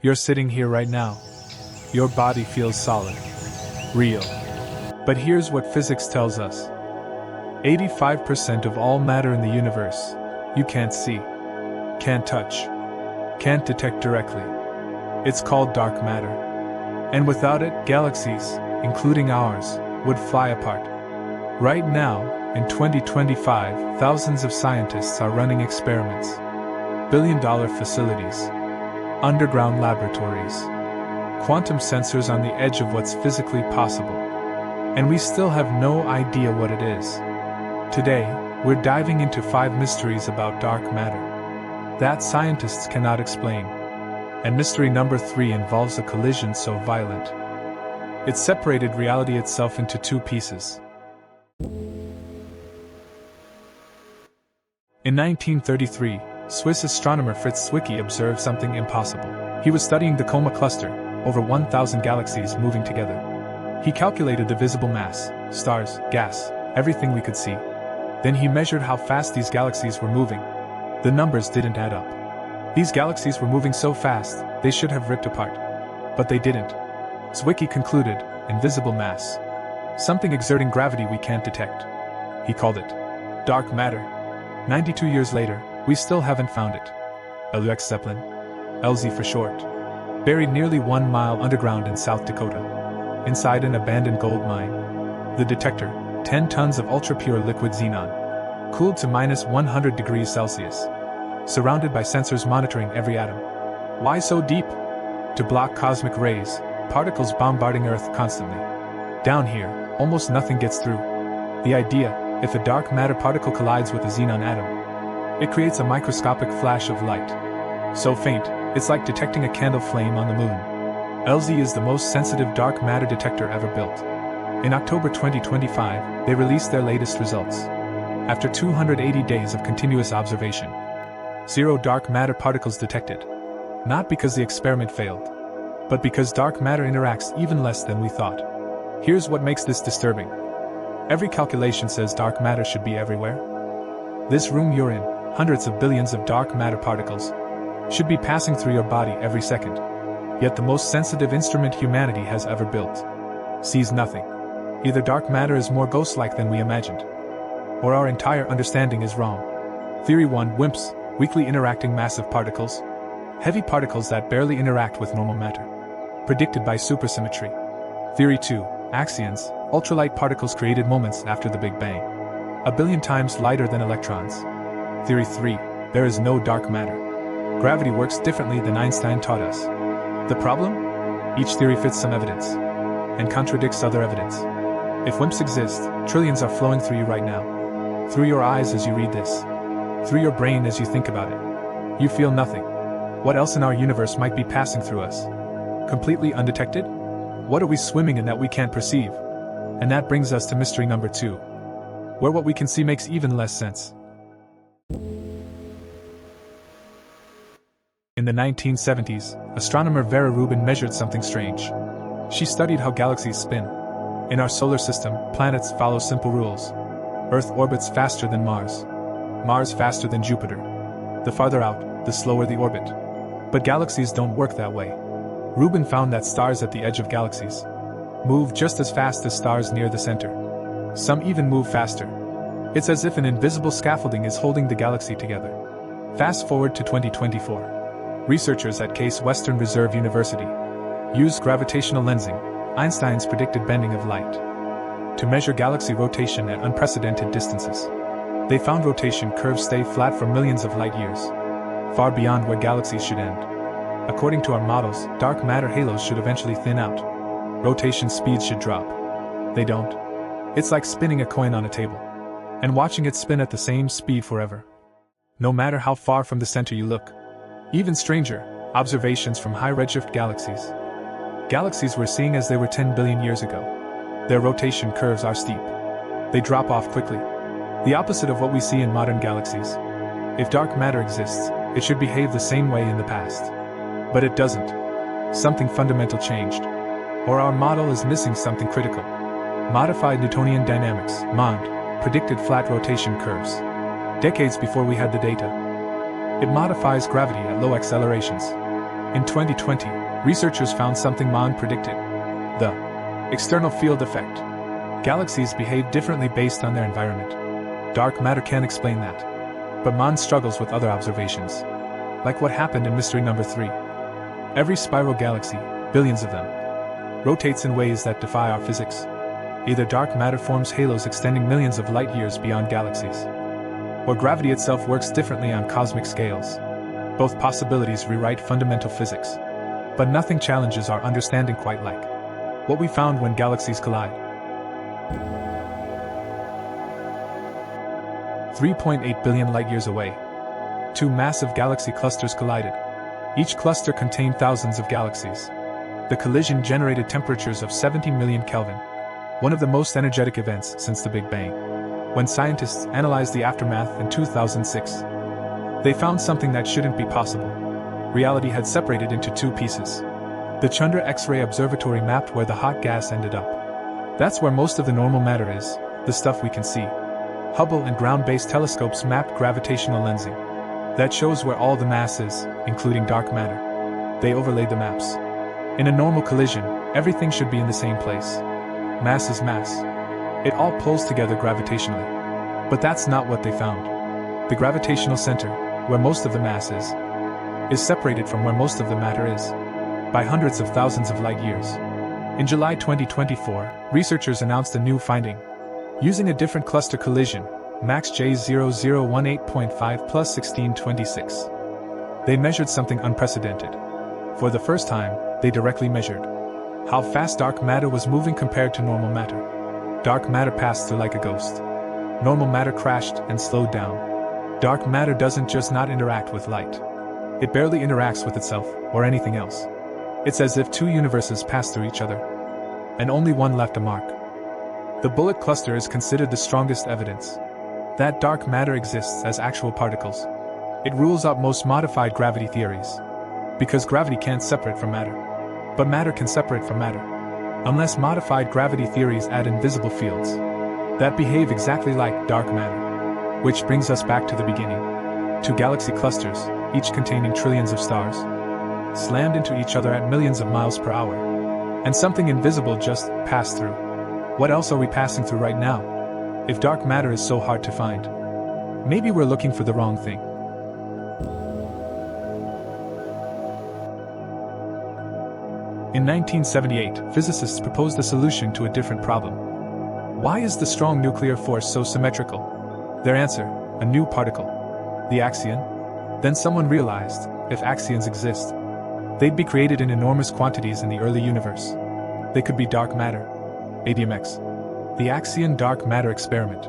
You're sitting here right now. Your body feels solid, real. But here's what physics tells us. 85% of all matter in the universe, you can't see, can't touch, can't detect directly. It's called dark matter. And without it, galaxies, including ours, would fly apart. Right now, in 2025, thousands of scientists are running experiments. Billion-dollar facilities, underground laboratories, quantum sensors on the edge of what's physically possible. And we still have no idea what it is. Today, we're diving into 5 mysteries about dark matter that scientists cannot explain. And mystery number 3 involves a collision so violent it separated reality itself into 2 pieces. In 1933, Swiss astronomer Fritz Zwicky observed something impossible. He was studying the Coma cluster, over 1,000 galaxies moving together. He calculated the visible mass, stars, gas, everything we could see. Then he measured how fast these galaxies were moving. The numbers didn't add up. These galaxies were moving so fast, they should have ripped apart. But they didn't. Zwicky concluded, invisible mass. Something exerting gravity we can't detect. He called it dark matter. 92 years later, we still haven't found it. LUX Zeppelin, LZ for short, buried nearly 1 mile underground in South Dakota, inside an abandoned gold mine. The detector, 10 tons of ultra-pure liquid xenon, cooled to -100 degrees Celsius, surrounded by sensors monitoring every atom. Why so deep? To block cosmic rays, particles bombarding Earth constantly. Down here, almost nothing gets through. The idea, if a dark matter particle collides with a xenon atom, it creates a microscopic flash of light. So faint, it's like detecting a candle flame on the moon. LZ is the most sensitive dark matter detector ever built. In October 2025, they released their latest results. After 280 days of continuous observation, 0 dark matter particles detected. Not because the experiment failed, but because dark matter interacts even less than we thought. Here's what makes this disturbing. Every calculation says dark matter should be everywhere. This room you're in, hundreds of billions of dark matter particles, should be passing through your body every second. Yet the most sensitive instrument humanity has ever built sees nothing. Either dark matter is more ghost-like than we imagined, or our entire understanding is wrong. Theory 1: WIMPs, weakly interacting massive particles. Heavy particles that barely interact with normal matter. Predicted by supersymmetry. Theory 2: axions, ultralight particles created moments after the Big Bang. 1 billion times lighter than electrons. Theory 3: there is no dark matter. Gravity works differently than Einstein taught us. The problem? Each theory fits some evidence and contradicts other evidence. If WIMPs exist, trillions are flowing through you right now. Through your eyes as you read this. Through your brain as you think about it. You feel nothing. What else in our universe might be passing through us? Completely undetected? What are we swimming in that we can't perceive? And that brings us to mystery number 2, where what we can see makes even less sense. In the 1970s, astronomer Vera Rubin measured something strange. She studied how galaxies spin. In our solar system, planets follow simple rules. Earth orbits faster than Mars. Mars faster than Jupiter. The farther out, the slower the orbit. But galaxies don't work that way. Rubin found that stars at the edge of galaxies move just as fast as stars near the center. Some even move faster. It's as if an invisible scaffolding is holding the galaxy together. Fast forward to 2024. Researchers at Case Western Reserve University used gravitational lensing, Einstein's predicted bending of light, to measure galaxy rotation at unprecedented distances. They found rotation curves stay flat for millions of light years, far beyond where galaxies should end. According to our models, dark matter halos should eventually thin out. Rotation speeds should drop. They don't. It's like spinning a coin on a table, and watching it spin at the same speed forever. No matter how far from the center you look. Even stranger, observations from high redshift galaxies. Galaxies we're seeing as they were 10 billion years ago. Their rotation curves are steep. They drop off quickly. The opposite of what we see in modern galaxies. If dark matter exists, it should behave the same way in the past. But it doesn't. Something fundamental changed. Or our model is missing something critical. Modified Newtonian dynamics, MOND, predicted flat rotation curves. Decades before we had the data. It modifies gravity at low accelerations. In 2020, researchers found something Mann predicted: the external field effect. Galaxies behave differently based on their environment. Dark matter can't explain that. But Mann struggles with other observations, like what happened in mystery number 3. Every spiral galaxy, billions of them, rotates in ways that defy our physics. Either dark matter forms halos extending millions of light years beyond galaxies, or gravity itself works differently on cosmic scales. Both possibilities rewrite fundamental physics, but nothing challenges our understanding quite like what we found when galaxies collide. 3.8 billion light-years away, two massive galaxy clusters collided. Each cluster contained thousands of galaxies. The collision generated temperatures of 70 million Kelvin, one of the most energetic events since the Big Bang. When scientists analyzed the aftermath in 2006, they found something that shouldn't be possible. Reality had separated into two pieces. The Chandra X-ray Observatory mapped where the hot gas ended up. That's where most of the normal matter is, the stuff we can see. Hubble and ground-based telescopes mapped gravitational lensing. That shows where all the mass is, including dark matter. They overlaid the maps. In a normal collision, everything should be in the same place. Mass is mass. It all pulls together gravitationally. But that's not what they found. The gravitational center, where most of the mass is separated from where most of the matter is, by hundreds of thousands of light years. In July 2024, researchers announced a new finding. Using a different cluster collision, MAX J0018.5 plus 1626. They measured something unprecedented. For the first time, they directly measured how fast dark matter was moving compared to normal matter. Dark matter passed through like a ghost. Normal matter crashed and slowed down. Dark matter doesn't just not interact with light. It barely interacts with itself or anything else. It's as if two universes passed through each other, and only one left a mark. The bullet cluster is considered the strongest evidence that dark matter exists as actual particles. It rules out most modified gravity theories, because gravity can't separate from matter. But matter can separate from matter, unless modified gravity theories add invisible fields that behave exactly like dark matter. Which brings us back to the beginning. Two galaxy clusters, each containing trillions of stars, slammed into each other at millions of miles per hour. And something invisible just passed through. What else are we passing through right now? If dark matter is so hard to find, maybe we're looking for the wrong thing. In 1978, physicists proposed a solution to a different problem. Why is the strong nuclear force so symmetrical? Their answer: a new particle. The axion? Then someone realized, if axions exist, they'd be created in enormous quantities in the early universe. They could be dark matter. ADMX. The Axion Dark Matter Experiment.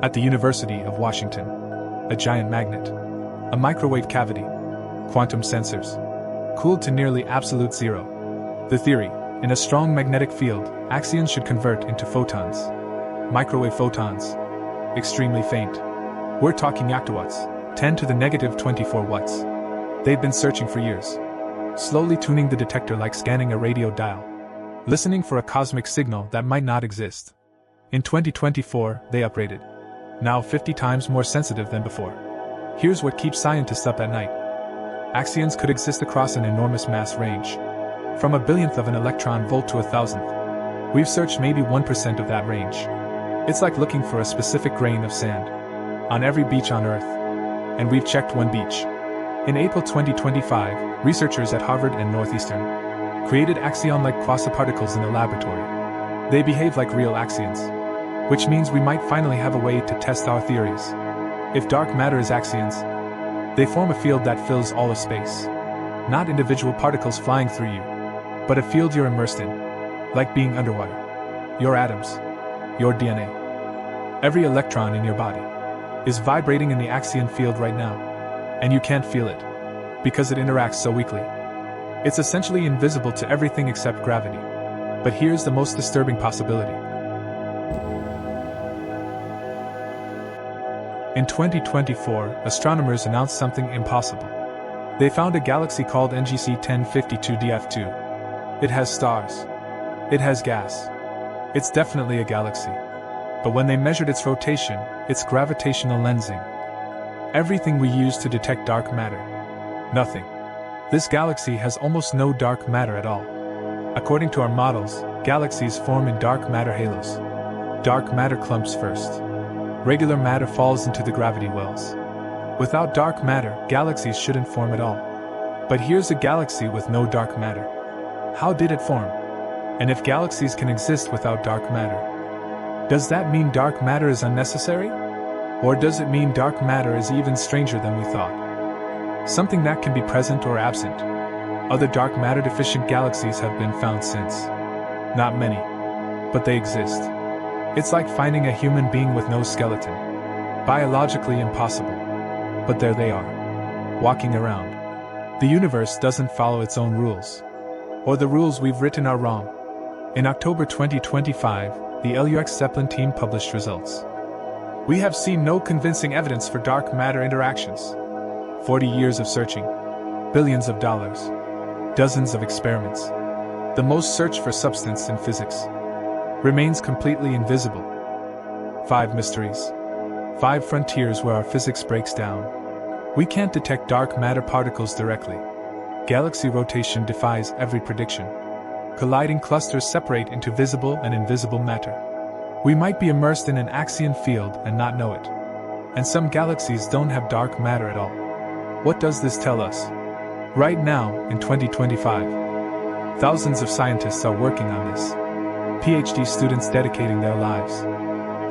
At the University of Washington. A giant magnet. A microwave cavity. Quantum sensors. Cooled to nearly absolute zero. The theory: in a strong magnetic field, axions should convert into photons. Microwave photons. Extremely faint. We're talking octawatts, 10 to the negative 24 watts. They've been searching for years, slowly tuning the detector like scanning a radio dial, listening for a cosmic signal that might not exist. In 2024, they upgraded. Now 50 times more sensitive than before. Here's what keeps scientists up at night. Axions could exist across an enormous mass range, from a billionth of an electron volt to a thousandth. We've searched maybe 1% of that range. It's like looking for a specific grain of sand on every beach on Earth. And we've checked one beach. In April 2025, researchers at Harvard and Northeastern created axion-like quasiparticles in a laboratory. They behave like real axions, which means we might finally have a way to test our theories. If dark matter is axions, they form a field that fills all of space. Not individual particles flying through you, but a field you're immersed in, like being underwater. Your atoms, your DNA, every electron in your body is vibrating in the axion field right now, and you can't feel it, because it interacts so weakly. It's essentially invisible to everything except gravity. But here's the most disturbing possibility. In 2024, astronomers announced something impossible. They found a galaxy called NGC 1052 DF2. It has stars. It has gas. It's definitely a galaxy. But when they measured its rotation, its gravitational lensing, everything we use to detect dark matter, nothing. This galaxy has almost no dark matter at all. According to our models, galaxies form in dark matter halos. Dark matter clumps first. Regular matter falls into the gravity wells. Without dark matter, galaxies shouldn't form at all. But here's a galaxy with no dark matter. How did it form? And if galaxies can exist without dark matter, does that mean dark matter is unnecessary? Or does it mean dark matter is even stranger than we thought? Something that can be present or absent. Other dark matter deficient galaxies have been found since. Not many, but they exist. It's like finding a human being with no skeleton. Biologically impossible. But there they are, walking around. The universe doesn't follow its own rules. Or the rules we've written are wrong. In October 2025, the LUX Zeppelin team published results. We have seen no convincing evidence for dark matter interactions. 40 years of searching. Billions of dollars. Dozens of experiments. The most searched for substance in physics. Remains completely invisible. 5 mysteries. 5 frontiers where our physics breaks down. We can't detect dark matter particles directly. Galaxy rotation defies every prediction. Colliding clusters separate into visible and invisible matter. We might be immersed in an axion field and not know it. And some galaxies don't have dark matter at all. What does this tell us? Right now, in 2025, thousands of scientists are working on this. PhD students dedicating their lives.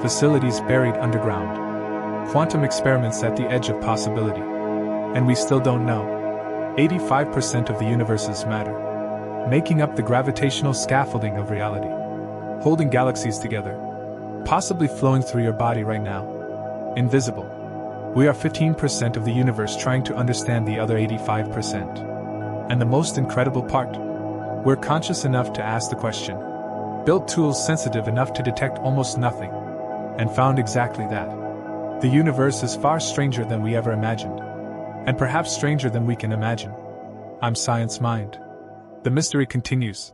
Facilities buried underground. Quantum experiments at the edge of possibility. And we still don't know. 85% of the universe's matter, making up the gravitational scaffolding of reality, holding galaxies together, possibly flowing through your body right now. Invisible. We are 15% of the universe trying to understand the other 85%. And the most incredible part, we're conscious enough to ask the question, built tools sensitive enough to detect almost nothing, and found exactly that. The universe is far stranger than we ever imagined. And perhaps stranger than we can imagine. I'm Science Mind. The mystery continues.